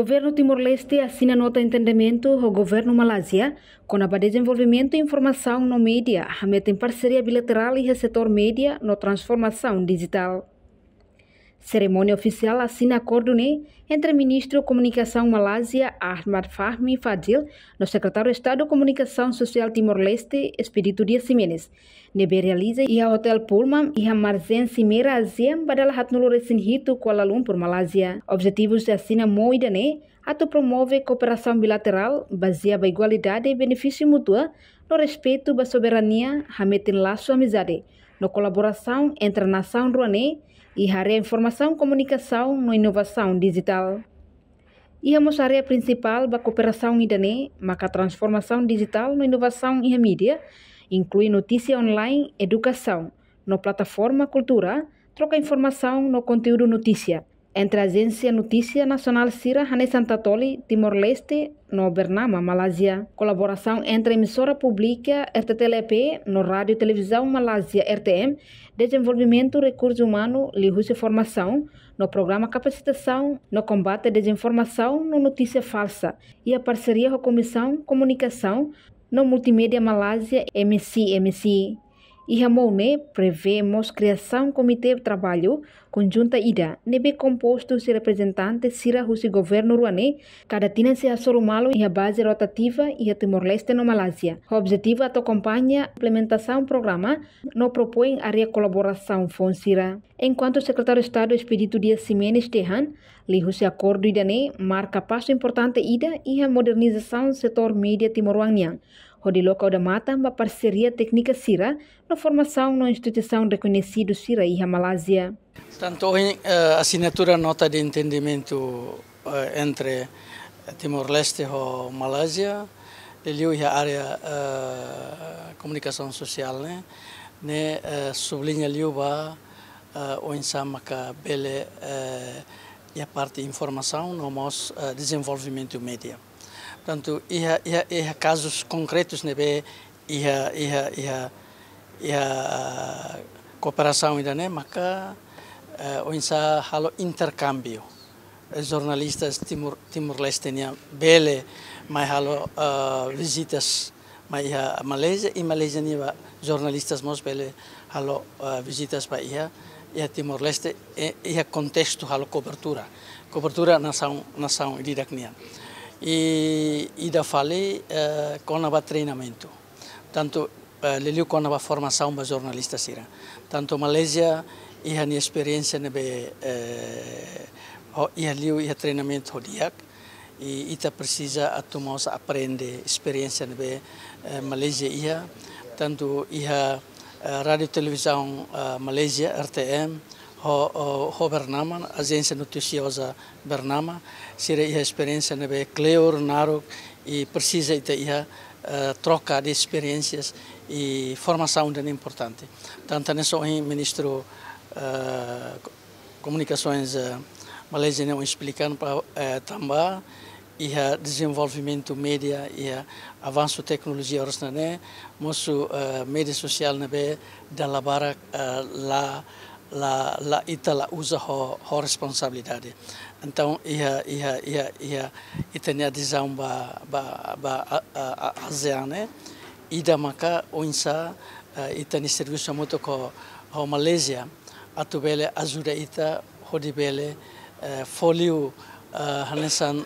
Governo Timor-Leste assina nota entendimento ao governo Malásia com a desenvolvimento e informação no mídia, em parceria bilateral e setor mídia na transformação digital. Cerimônia oficial assina acordo entre o Ministro da Comunicação Malásia, Ahmad Fahmi Fadil, e o Secretário de Estado de Comunicação Social Timor-Leste, Espírito Dias Ximenes. Nebe realiza e a Hotel Pullman e a Marzen Cimeira Aziem badala hatnulo resinhito Kuala Lumpur, Malásia. Objetivos de assina moida atu promove cooperação bilateral baseada na igualdade e benefício mútuo, no respeito da soberania, hametin laço amizade, na colaboração entre a nação ruane e a área informação e comunicação na inovação digital. E a área principal da cooperação idane, a transformação digital na inovação e a mídia, inclui notícia online, educação, na plataforma cultura, troca informação no conteúdo notícia, entre a Agência Notícia Nacional Sira Hane Santa Toli, Timor-Leste, no Bernama, Malásia. Colaboração entre a emissora pública RTTLP, no Rádio e Televisão Malásia RTM, desenvolvimento recursos humanos, lihusi formação, no programa capacitação, no combate à desinformação, no notícia falsa, e a parceria com a Comissão Comunicação, no Multimédia Malásia MCMC. E a MONE prevemos criação comitê de trabalho conjunta IDA, nebe composto de representantes sira husi governo ruane, cada tina se assorumalo e a base rotativa e a Timor-Leste no Malásia. O objetivo é acompanhar a implementação do programa, no propõe área colaboração fonsira. Enquanto o secretário de Estado Espírito Dias Ximenes Tehan, li husi acordo IDA marca passo importante IDA e a modernização do setor mídia timoruanian. O local da mata uma parceria técnica Sira na formação na instituição reconhecida Sira e a Malásia. Tanto a assinatura nota de entendimento entre Timor-Leste e Malásia, e a área comunicação social, sublinha o ensama que bele e a parte de informação no nosso desenvolvimento média. Portanto, há casos concretos e a cooperação ainda mas há intercâmbio. Jornalistas Timor-Leste bele mas há visitas a Malásia e Malásia jornalistas mais bele há visitas para a Timor-Leste e a contexto há cobertura nação direto. E da falei com o treinamento, tanto lelio com a formação para jornalistas sira, tanto Malásia e a minha experiência e a treinamento hodiak e ita precisa atuamos aprender experiência Malásia tanto a rádio televisão Malásia RTM o Bernama, agência noticiosa Bernama, será a experiência nebe Cleor, Narok e precisa ter troca de experiências e formação é importante. Tanto nesse o ministro comunicações malaysiano explicando para também e a desenvolvimento média e a avanço tecnologia orasnane, moço mídia social nebe da labara la ita usa a responsabilidade. Então tinha decisão ba ASEAN e da maca o insa itani serviço muito com a Malásia atubele ajuda ita hodibele folio hanesan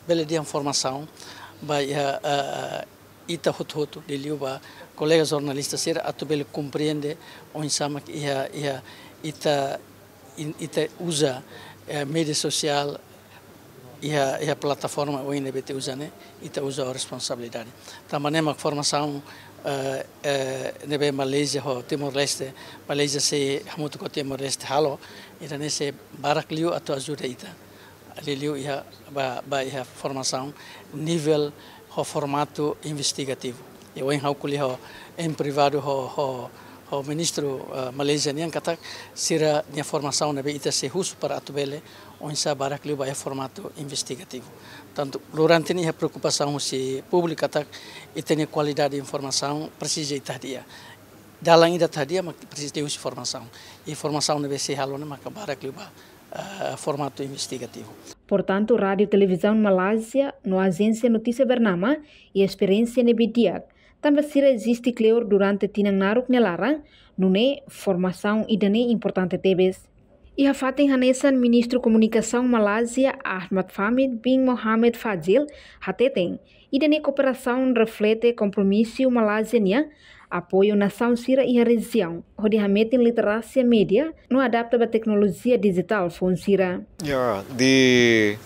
bele de informação ba ita hoto de liuba colegas jornalistas ser atubele compreende o insama que ita usa mídia social e a plataforma o INBT usa ita usa a responsabilidade também uma formação nebe Malaysia ho Timor-Leste Malaysia se muito com Timor-Leste halo ita nesse barakliu atau ajuda ita liu ba formação nível o formato investigativo. Eu em haukuliho em privado o ministro malaysiano yang kata sira minha formação na ita se husu para atubele onsa barak liu ba formato investigativo. Tanto durante a preocupação se pública tak itene qualidade de informação precisa ita dia. Dalam ida tadi mak precisa de informação. Informação na se halo na mak barak liu ba formato investigativo. Portanto, Rádio Televisão Malásia, no agência Notícia Bernama e experiência Nebediak, também se existe cleor durante tinang naruk nelarang, nune formação idane importante tebes. E hafating hanesan Ministro Komunikasyon Malaysia Ahmad Fahmid bin Mohamed Fadzil hateteng idane kooperação reflete compromisso Malaysia nia apoio nação sira e região, onde hametin literasi media no adapta ba teknologia digital fon sira. Yeah, the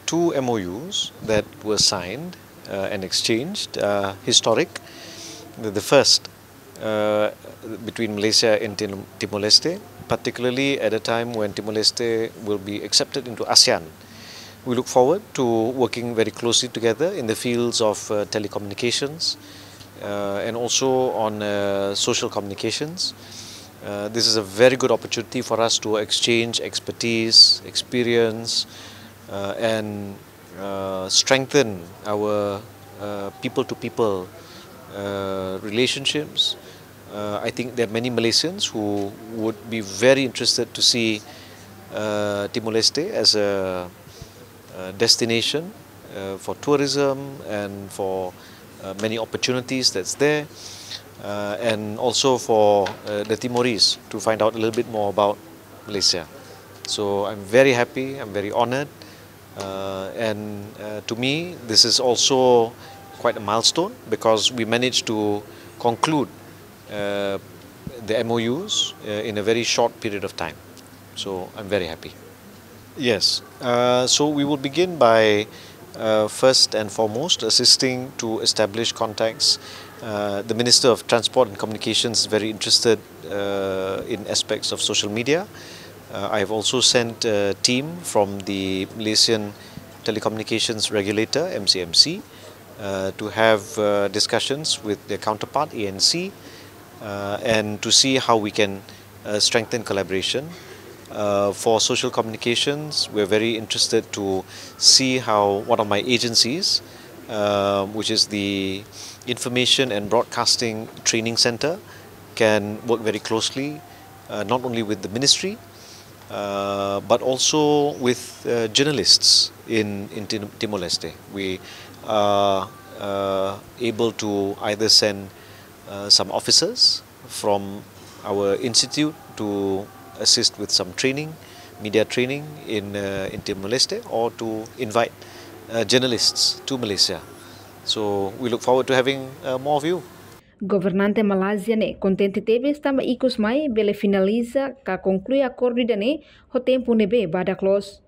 two MOUs that were signed and exchanged historic. The first between Malaysia and Timor-Leste, particularly at a time when Timor-Leste will be accepted into ASEAN. We look forward to working very closely together in the fields of telecommunications and also on social communications. This is a very good opportunity for us to exchange expertise, experience, and strengthen our people-to-people relationships. I think there are many Malaysians who would be very interested to see Timor-Leste as a destination for tourism and for many opportunities that's there, and also for the Timorese to find out a little bit more about Malaysia. So I'm very happy, I'm very honored, and to me this is also quite a milestone because we managed to conclude the MOUs in a very short period of time. So I'm very happy. Yes, so we will begin by first and foremost assisting to establish contacts. The Minister of Transport and Communications is very interested in aspects of social media. I have also sent a team from the Malaysian Telecommunications Regulator, MCMC, to have discussions with their counterpart, ANC, and to see how we can strengthen collaboration. For social communications, we're very interested to see how one of my agencies, which is the Information and Broadcasting Training Center, can work very closely, not only with the ministry, but also with journalists in Timor-Leste. We are able to either send some officers from our institute to assist with some training, media training in Timor-Leste, or to invite journalists to Malaysia. So we look forward to having more of you. Governante Malaysia ne contente tebes tamba ikus mai bele finaliza ka conclui acordo dane ho tempo nebe bada close.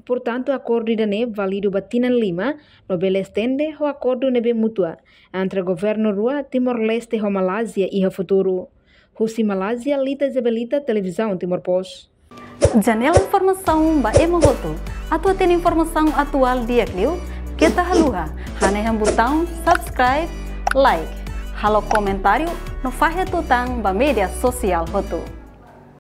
Portanto, acordo dane valido batinan 5 no bele estende ho acordo nebe mutua entre governo rua Timor-Leste ho Malaysia e ho futuro. Husi Malaysia, Lita Zebelita, Televisão Timor-Post. Janela informação ba emogoto. Atau tem informação atual dia kliu, kita haluha. Hane yang botão subscribe, like. Halo comentário no fahe tutang ba media sosial hotu.